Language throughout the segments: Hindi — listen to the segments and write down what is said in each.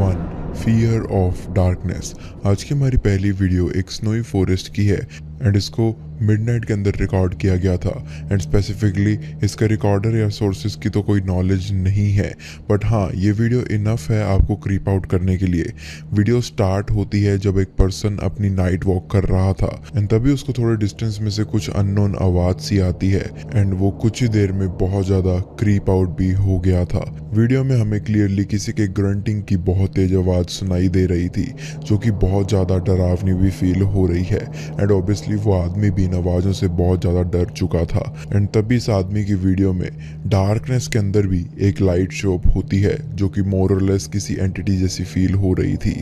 1 फियर ऑफ डार्कनेस। आज की हमारी पहली वीडियो एक स्नोई फॉरेस्ट की है एंड इसको मिडनाइट के अंदर रिकॉर्ड किया गया था एंड स्पेसिफिकली इसका रिकॉर्डर या सोर्सेज की तो कोई नॉलेज नहीं है, बट हाँ ये वीडियो इनफ है आपको क्रीप आउट करने के लिए। वीडियो स्टार्ट होती है जब एक पर्सन अपनी नाइट वॉक कर रहा था एंड तभी उसको थोड़े डिस्टेंस में से कुछ अननोन आवाज सी आती है एंड वो कुछ ही देर में बहुत ज्यादा क्रीप आउट भी हो गया था। वीडियो में हमें क्लियरली किसी के ग्रंटिंग की बहुत तेज आवाज सुनाई दे रही थी जो कि बहुत ज्यादा डरावनी भी फील हो रही है एंड ऑब्वियसली वो आदमी भी इन आवाजों से बहुत ज्यादा डर चुका था एंड तभी इस आदमी की वीडियो में डार्कनेस के अंदर भी एक लाइट शो अप होती है जो कि मोर और लेस किसी एंटिटी जैसी फील हो रही थी।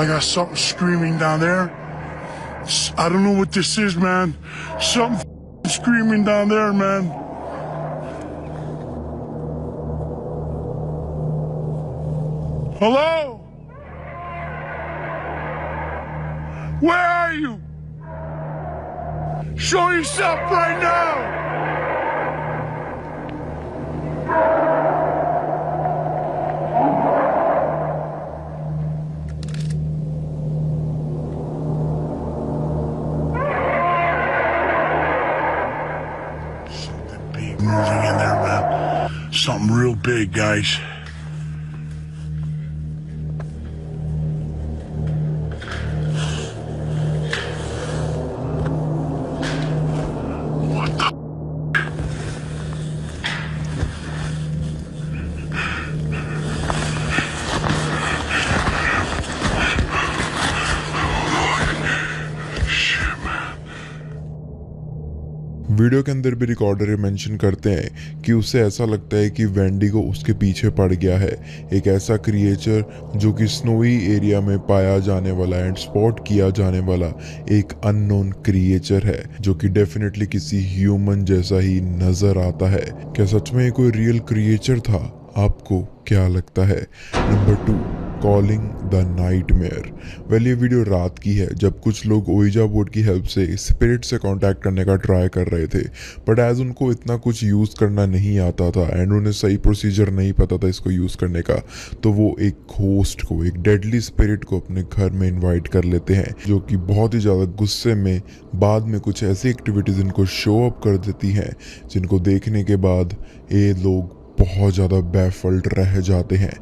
I got something screaming down there. I don't know what this is, man. Something screaming down there, man. Hello? Where are you? Show yourself right now! Something big moving in there, man. Something real big, guys. Video के अंदर भी रिकॉर्डर मेंशन करते हैं कि उसे ऐसा लगता है कि वेंडिगो उसके पीछे पड़ गया है। एक ऐसा क्रिएचर जो कि स्नोई एरिया में पाया जाने वाला एंड स्पॉट किया जाने वाला एक अननोन क्रिएचर है जो कि डेफिनेटली किसी ह्यूमन जैसा ही नजर आता है। क्या सच में कोई रियल क्रिएचर था? आपको क्या लगता है? Number 2, calling the nightmare. Well ये वीडियो रात की है जब कुछ लोग ओइजा बोर्ड की हेल्प से स्पिरिट से कांटेक्ट करने का ट्राई कर रहे थे, बट एज उनको इतना कुछ यूज़ करना नहीं आता था एंड उन्हें सही प्रोसीजर नहीं पता था इसको यूज़ करने का, तो वो एक घोस्ट को, एक डेडली स्पिरिट को अपने घर में इन्वाइट कर लेते हैं जो कि बहुत ही ज़्यादा गुस्से में बाद में कुछ ऐसी एक्टिविटीज़ इनको शो अप कर देती हैं जिनको देखने के बाद ये लोग बहुत ज़्यादा बैफल्ड रह जाते हैं।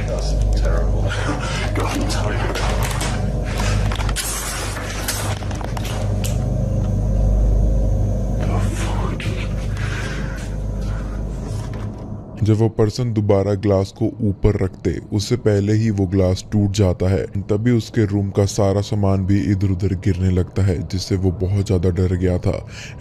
That's terrible. God, I'm telling you. जब वो पर्सन दोबारा ग्लास को ऊपर रखते उससे पहले ही वो ग्लास टूट जाता है, तभी उसके रूम का सारा सामान भी इधर उधर गिरने लगता है जिससे वो बहुत ज़्यादा डर गया था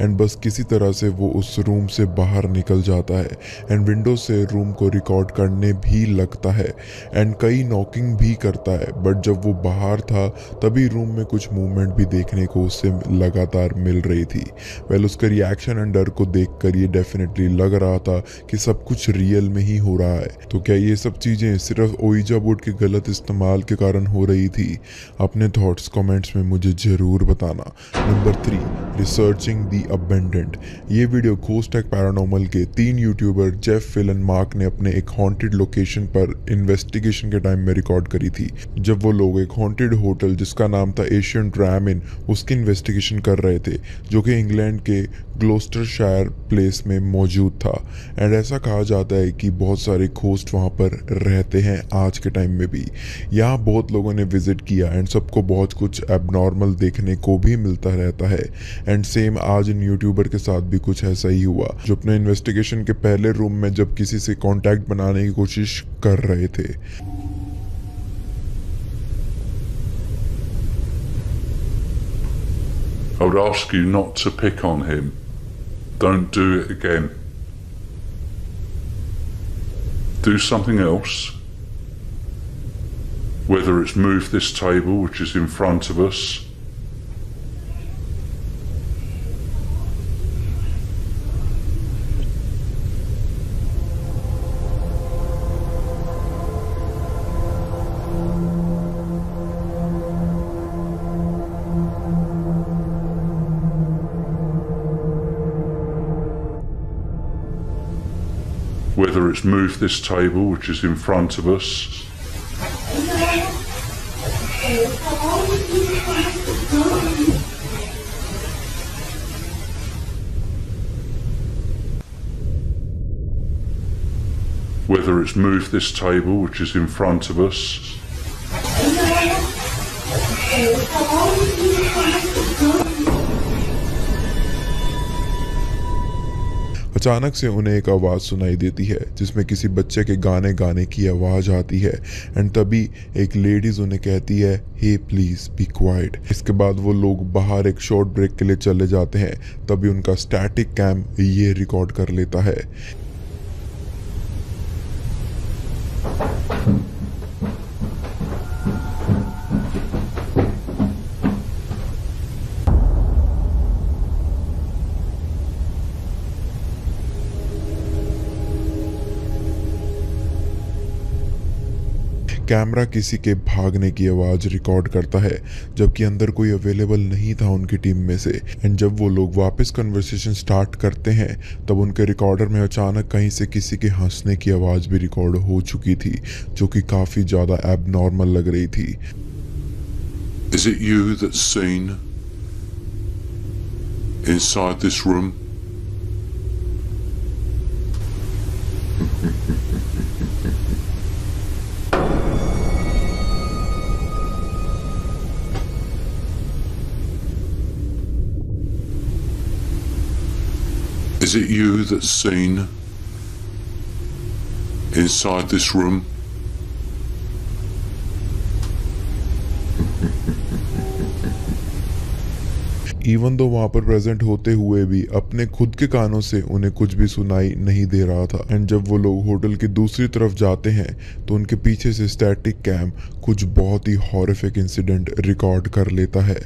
एंड बस किसी तरह से वो उस रूम से बाहर निकल जाता है एंड विंडो से रूम को रिकॉर्ड करने भी लगता है एंड कई नॉकिंग भी करता है, बट जब वो बाहर था तभी रूम में कुछ मूवमेंट भी देखने को उससे लगातार मिल रही थी। वेल उसका रिएक्शन एंड डर को देख कर ये डेफिनेटली लग रहा था कि सब कुछ रियल रियल में ही हो रहा है। तो क्या ये सब चीजें सिर्फ ओइजा बोर्ड के गलत इस्तेमाल के कारण हो रही थी? अपने थॉट्स कमेंट्स में मुझे जरूर बताना। Number 3, researching the abandoned. ये वीडियो घोस्ट पैरानॉर्मल के 3 YouTuber Jeff, Phil and Mark ने अपने एक हॉन्टेड लोकेशन पर इन्वेस्टिगेशन के टाइम में रिकॉर्ड करी थी, जब वो लोग एक हॉन्टेड होटल जिसका नाम था एशियन ड्राम इन, उसकी इन्वेस्टिगेशन कर रहे थे, जो कि इंग्लैंड के ग्लोस्टरशायर प्लेस में मौजूद था। एंड ऐसा कहा जाता है कि बहुत सारे घोस्ट वहाँ पर रहते हैं आज के टाइम में भी। यहाँ बहुत लोगों ने विजिट किया एंड सबको बहुत कुछ एबनॉर्मल देखने को भी मिलता रहता है। एंड सेम आज इन यूट्यूबर के साथ भी कुछ ऐसा ही हुआ, जो अपने इन्वेस्टिगेशन के पहले रूम में जब किसी से कांटेक्ट बनाने की कोशिश कर रहे थे। I would ask you not to pick on him. Don't do it again. Do something else. Whether it's move this table, which is in front of us. Whether it's move this table, which is in front of us. Whether it's move this table, which is in front of us. अचानक से उन्हें एक आवाज़ सुनाई देती है जिसमें किसी बच्चे के गाने गाने की आवाज़ आती है। एंड तभी एक लेडीज उन्हें कहती है, हे प्लीज़ बी क्वाइट। इसके बाद वो लोग बाहर एक शॉर्ट ब्रेक के लिए चले जाते हैं। तभी उनका स्टैटिक कैम ये रिकॉर्ड कर लेता है। कैमरा किसी के भागने की आवाज़ रिकॉर्ड करता है, जबकि अंदर कोई अवेलेबल नहीं था उनकी टीम में से। एंड जब वो लोग वापस कन्वर्सेशन स्टार्ट करते हैं, तब उनके रिकॉर्डर में अचानक कहीं से किसी के हंसने की आवाज़ भी रिकॉर्ड हो चुकी थी, जो कि काफ़ी ज़्यादा एबनॉर्मल लग रही थी। Is it you that's seen inside this room? Is it you that's seen inside this room? Even though वहाँ पर प्रेजेंट होते हुए भी अपने खुद के कानों से उन्हें कुछ भी सुनाई नहीं दे रहा था। एंड जब वो लोग होटल की दूसरी तरफ जाते हैं तो उनके पीछे से स्टैटिक कैम कुछ बहुत ही हॉरिफिक इंसिडेंट रिकॉर्ड कर लेता है।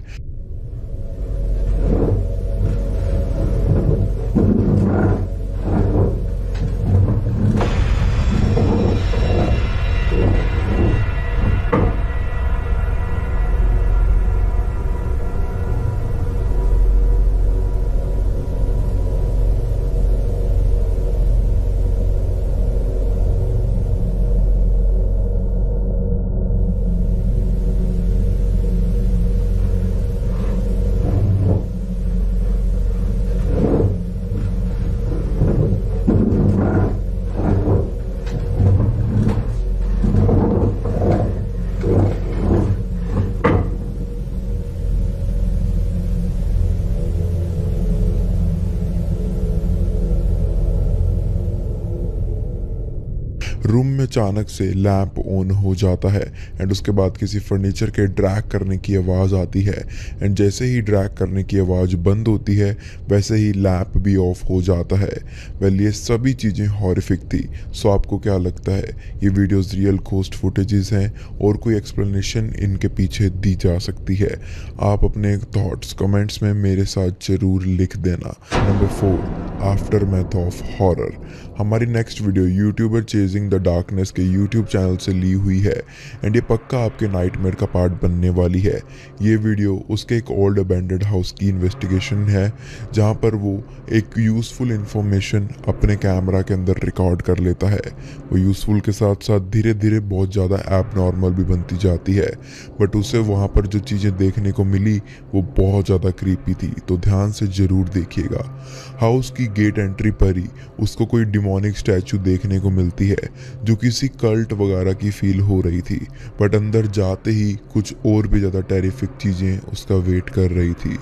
अचानक से लैंप ऑन हो जाता है एंड उसके बाद किसी फर्नीचर के ड्रैग करने की आवाज़ आती है एंड जैसे ही ड्रैग करने की आवाज़ बंद होती है वैसे ही लैंप भी ऑफ हो जाता है। वेल ये सभी चीज़ें हॉरिफिक थी। सो आपको क्या लगता है ये वीडियोस रियल घोस्ट फुटेजेस हैं और कोई एक्सप्लेनेशन इनके पीछे दी जा सकती है? आप अपने थॉट्स कमेंट्स में मेरे साथ ज़रूर लिख देना। नंबर 4, आफ्टर मैथ ऑफ हॉरर। हमारी next video YouTuber chasing the darkness के यूट्यूब चैनल से ली हुई है एंड ये पक्का आपके नाइटमेयर का पार्ट बनने वाली है। ये वीडियो उसके एक ओल्ड अबैंडेड हाउस की इन्वेस्टिगेशन है जहाँ पर वो एक यूज़फुल इंफॉर्मेशन अपने कैमरा के अंदर रिकॉर्ड कर लेता है। वो यूज़फुल के साथ साथ धीरे धीरे बहुत ज़्यादा एब नॉर्मल भी बनती जाती है, बट उसे वहाँ पर जो चीज़ें देखने को मिली वो बहुत ज़्यादा क्रीपी थी। तो ध्यान से ज़रूर देखिएगा। हाउस की गेट एंट्री पर ही उसको कोई डिमोनिक स्टैचू देखने को मिलती है जो किसी कल्ट वगैरह की फील हो रही थी, बट अंदर जाते ही कुछ और भी ज़्यादा टेरिफिक चीज़ें उसका वेट कर रही थी।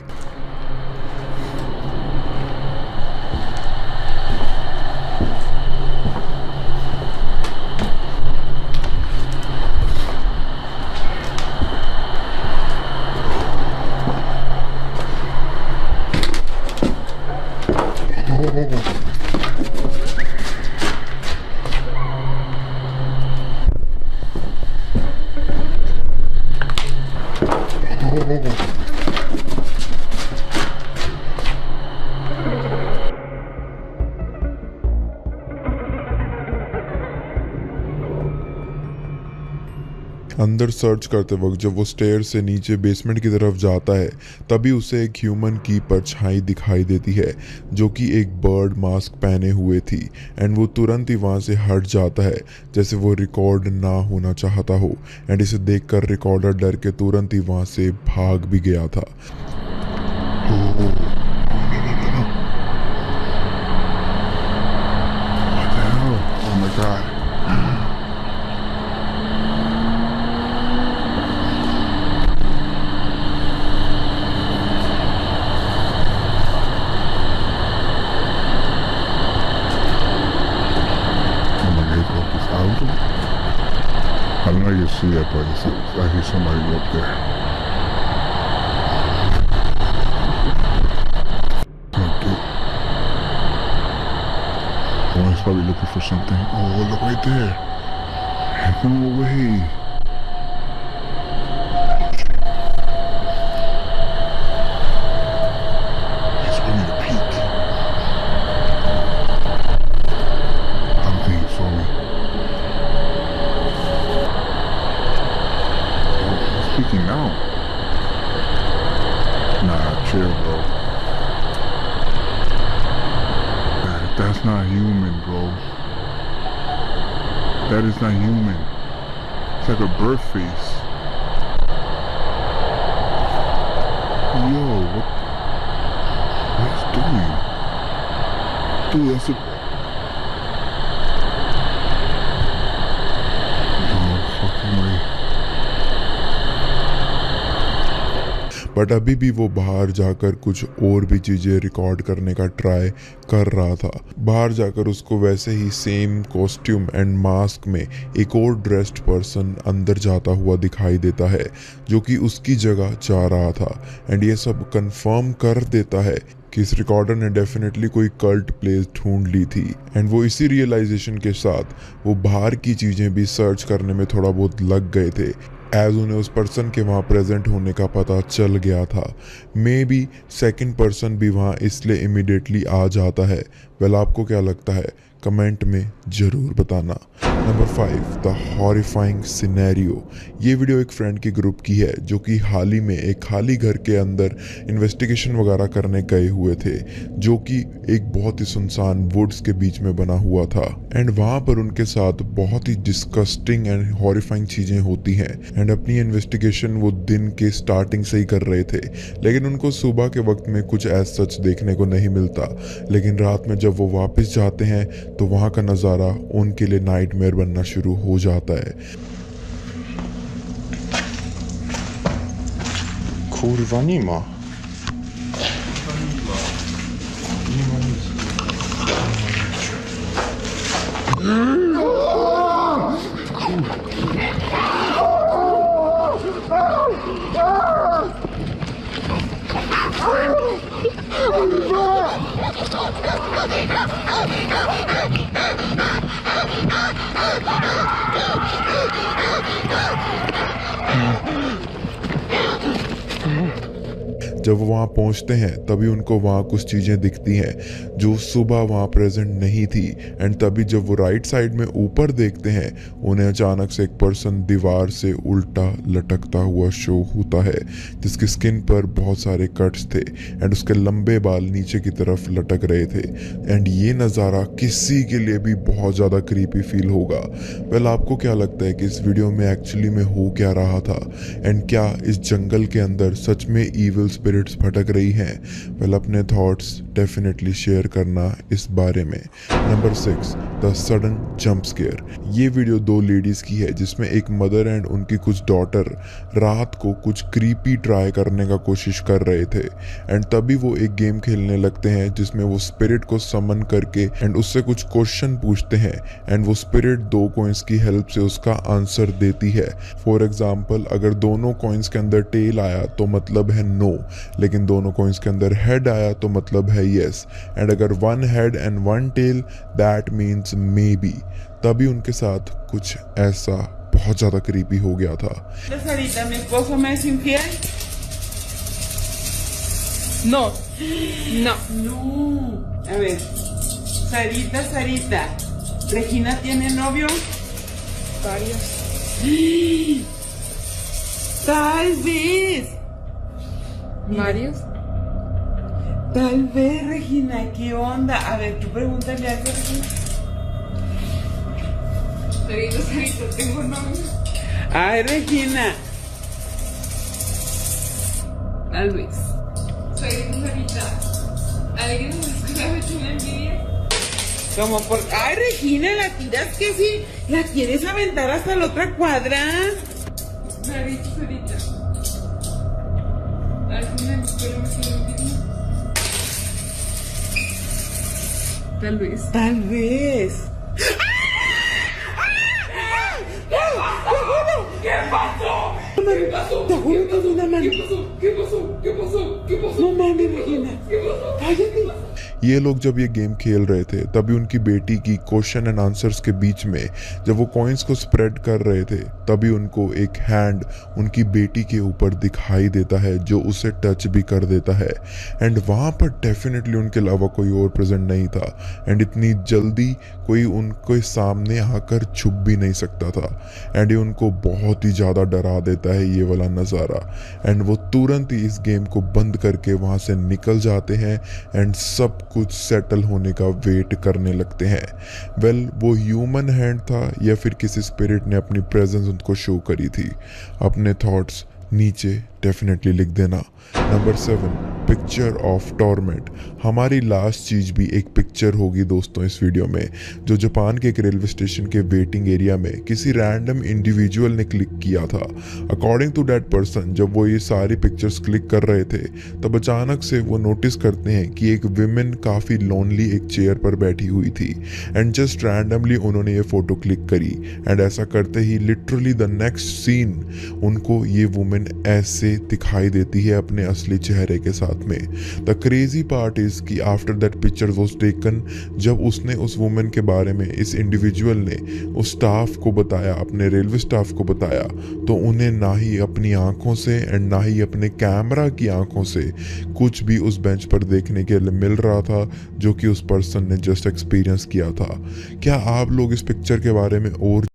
अंदर सर्च करते वक्त जब वो स्टेयर से नीचे बेसमेंट की तरफ जाता है तभी उसे एक ह्यूमन की परछाई दिखाई देती है जो कि एक बर्ड मास्क पहने हुए थी एंड वो तुरंत ही वहाँ से हट जाता है जैसे वो रिकॉर्ड ना होना चाहता हो एंड इसे देखकर रिकॉर्डर डर के तुरंत ही वहाँ से भाग भी गया था। Oh my God. I don't know if you see it, but I hear somebody up there. Okay. Oh, he's probably looking for something. Oh, look right there. No way. He's ready to peek. I don't think he saw me. Speaking now. Nah, chill, bro. That's not human, bro. That is not human. It's like a bird face. Yo, what is doing? Dude, that's a... No fucking way. But अभी भी वो बाहर जाकर कुछ और भी चीज़ें रिकॉर्ड करने का ट्राई कर रहा था। बाहर जाकर उसको वैसे ही सेम कॉस्ट्यूम एंड मास्क में एक और ड्रेस्ड पर्सन अंदर जाता हुआ दिखाई देता है जो कि उसकी जगह जा रहा था एंड ये सब कंफर्म कर देता है कि इस रिकॉर्डर ने डेफिनेटली कोई कल्ट प्लेस ढूंढ ली थी एंड वो इसी रियलाइजेशन के साथ वो बाहर की चीज़ें भी सर्च करने में थोड़ा बहुत लग गए थे एज उन्हें उस पर्सन के वहाँ प्रेजेंट होने का पता चल गया था। मे बी सेकेंड पर्सन भी वहाँ इसलिए इमिडिएटली आ जाता है। वेल आपको क्या लगता है कमेंट में ज़रूर बताना। Number 5, the horrifying scenario. ये वीडियो एक फ्रेंड के ग्रुप की है जो कि हाल ही में एक खाली घर के अंदर इन्वेस्टिगेशन वगैरह करने गए हुए थे जो कि एक बहुत ही सुनसान वुड्स के बीच में बना हुआ था एंड वहाँ पर उनके साथ बहुत ही डिस्कस्टिंग एंड हॉरिफाइंग चीज़ें होती हैं एंड अपनी इन्वेस्टिगेशन वो दिन के स्टार्टिंग से ही कर रहे थे लेकिन उनको सुबह के वक्त में कुछ ऐसा सच देखने को नहीं मिलता। लेकिन रात में जब वो वापस जाते हैं तो वहाँ का नज़ारा उनके लिए नाइटमेयर बनना शुरू हो जाता है। Kurwa nie ma. जब वो वहाँ पहुँचते हैं तभी उनको वहाँ कुछ चीज़ें दिखती हैं जो सुबह वहाँ प्रेजेंट नहीं थी। एंड तभी जब वो राइट साइड में ऊपर देखते हैं उन्हें अचानक से एक पर्सन दीवार से उल्टा लटकता हुआ शो होता है जिसकी स्किन पर बहुत सारे कट्स थे एंड उसके लंबे बाल नीचे की तरफ लटक रहे थे। एंड ये नज़ारा किसी के लिए भी बहुत ज़्यादा क्रीपी फील होगा। वेल आपको क्या लगता है कि इस वीडियो में एक्चुअली में हो क्या रहा था एंड क्या इस जंगल के अंदर सच में ईविल स्पिरिट्स भटक रही हैं? वेल अपने थॉट्स डेफिनेटली शेयर करना इस बारे में। Number 6, the sudden jump scare. ये वीडियो 2 लेडीज की है जिसमें एक मदर एंड उनकी कुछ डॉटर रात को कुछ क्रीपी ट्राई करने का कोशिश कर रहे थे एंड तभी वो एक गेम खेलने लगते हैं जिसमें वो स्पिरिट को समन करके एंड उससे कुछ क्वेश्चन पूछते हैं एंड वो स्पिरिट 2 कॉइंस की हेल्प से उसका आंसर देती है। फॉर एग्जाम्पल अगर दोनों कॉइंस के अंदर टेल आया तो मतलब है नो, लेकिन दोनों कॉइंस के अंदर हेड आया तो मतलब है यस, एंड अगर 1 head and 1 tail that means maybe. तभी उनके साथ कुछ ऐसा बहुत ज्यादा क्रीपी हो गया था। Sarita, ¿mi esposo me es infiel? No, no. No. A ver, Sarita, ¿Regina tiene novio? Varios. Tal vez, Varios. Regina, ¿qué onda? A ver, tú pregúntale a Regina. Sarita, tengo novio. Ay, Regina. Tal vez. Sarita. ¿Alguien de la escuela me tiene envidia? Como por... Ay, Regina, la tiras que sí. La quieres aventar hasta la otra cuadra. Sarita. ¿Alguien de la escuela me tiene envidia? Tal vez. Tal vez. ¿Qué pasó? Te juro que es una mano. ¿Qué pasó? No mames, Regina. Cállate. ये लोग जब ये गेम खेल रहे थे तभी उनकी बेटी की क्वेश्चन एंड आंसर्स के बीच में जब वो कॉइन्स को स्प्रेड कर रहे थे तभी उनको एक हैंड उनकी बेटी के ऊपर दिखाई देता है जो उसे टच भी कर देता है एंड वहाँ पर डेफिनेटली उनके अलावा कोई और प्रेजेंट नहीं था एंड इतनी जल्दी कोई उनके सामने आकर छुप भी नहीं सकता था एंड ये उनको बहुत ही ज़्यादा डरा देता है ये वाला नज़ारा एंड वो तुरंत ही इस गेम को बंद करके वहाँ से निकल जाते हैं एंड सब कुछ सेटल होने का वेट करने लगते हैं। वेल वो ह्यूमन हैंड था या फिर किसी स्पिरिट ने अपनी प्रेजेंस उनको शो करी थी? अपने थॉट्स नीचे डेफिनेटली लिख देना। Number 7, picture of torment. हमारी लास्ट चीज भी एक पिक्चर होगी दोस्तों इस वीडियो में, जो जापान के एक रेलवे स्टेशन के वेटिंग एरिया में किसी रैंडम इंडिविजुअल ने क्लिक किया था। अकॉर्डिंग टू दैट पर्सन जब वो ये सारी पिक्चर्स क्लिक कर रहे थे तब अचानक से वो नोटिस करते हैं कि एक विमेन काफ़ी लोनली एक चेयर पर बैठी हुई थी एंड जस्ट रैंडमली उन्होंने ये फोटो क्लिक करी एंड ऐसा करते ही लिटरली द नेक्स्ट सीन उनको ये वुमेन ऐसे दिखाई देती है अपने असली चेहरे के साथ में। द क्रेजी पार्ट इज कि after that picture was taken, जब उसने उस वुमेन के बारे में इस इंडिविजुअल ने उस स्टाफ को बताया, अपने रेलवे स्टाफ को बताया, तो उन्हें ना ही अपनी आंखों से एंड ना ही अपने कैमरा की आंखों से कुछ भी उस बेंच पर देखने के लिए मिल रहा था जो कि उस पर्सन ने जस्ट एक्सपीरियंस किया था। क्या आप लोग इस पिक्चर के बारे में और